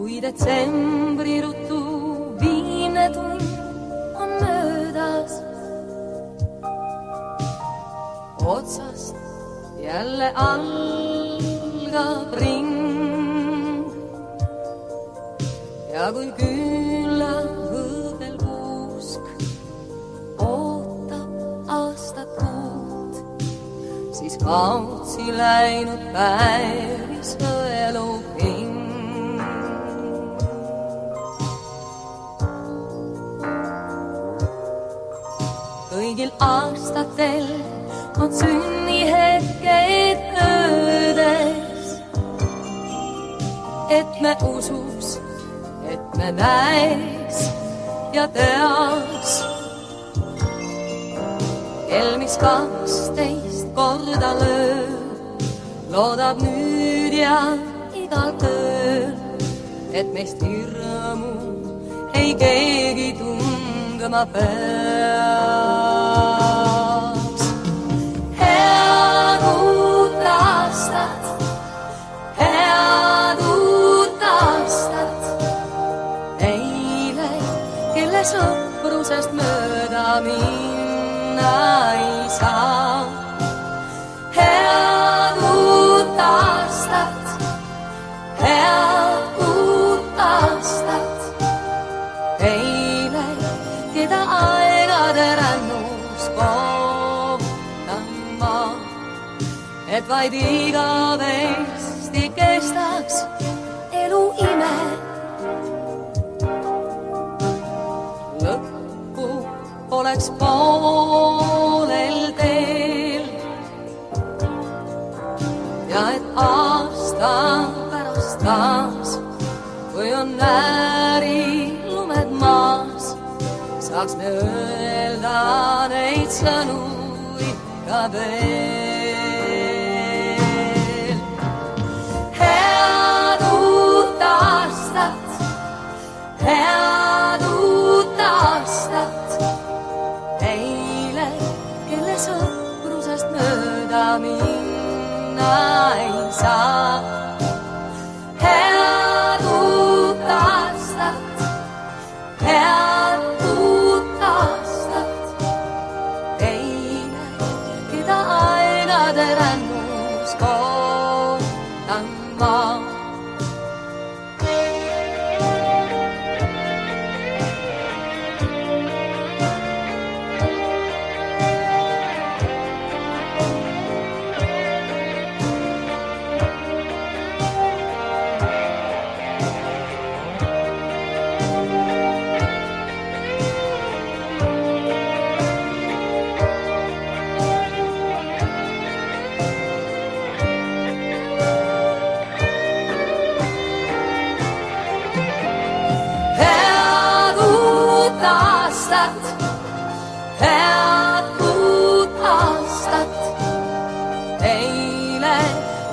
kui detsembri rutu viimne tund on möödas. Otsast jälle algab ring ja kui külla õõdel kuusk ootab aastat kuud, siis kaotsi läinud päevi sõelub hing. Kõigil aastatel on sünnihetked öödes, et me usus, et me näeks ja teaks. Kel mis 12 korda lööb, loodab nüüd ja igal ööl, et meist hirmu ei keegi tundma peaks. Head uut aastat, head uut aastat neile, kelle sõprusest mööda minna ei saa. Head uut aastat, head uut aastat teile, keda aegade rännus kohtan ma, et vaid igavesti kestaks elu ime. Lõppu oleks poolel teel ja et aasta pärast taas, kui on äärilumed maas, saaks me öelda neid sõnu ikka veel. Head uut aastat, head uut aastat neile, kelle sõprusest mööda minna ei saa. Head uut aastat, head uut aastat teile, keda aegade rännus kohtan ma. Head uut aastat teile,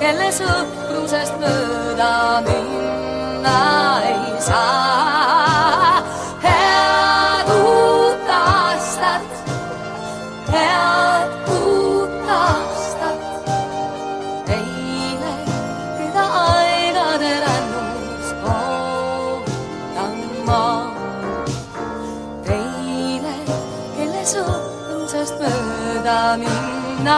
kelle sõprusest mööda minna ei saa. Head uut aastat, head uut aastat teile, keda aegade rännus kohtan ma. Sõprusest mööda minna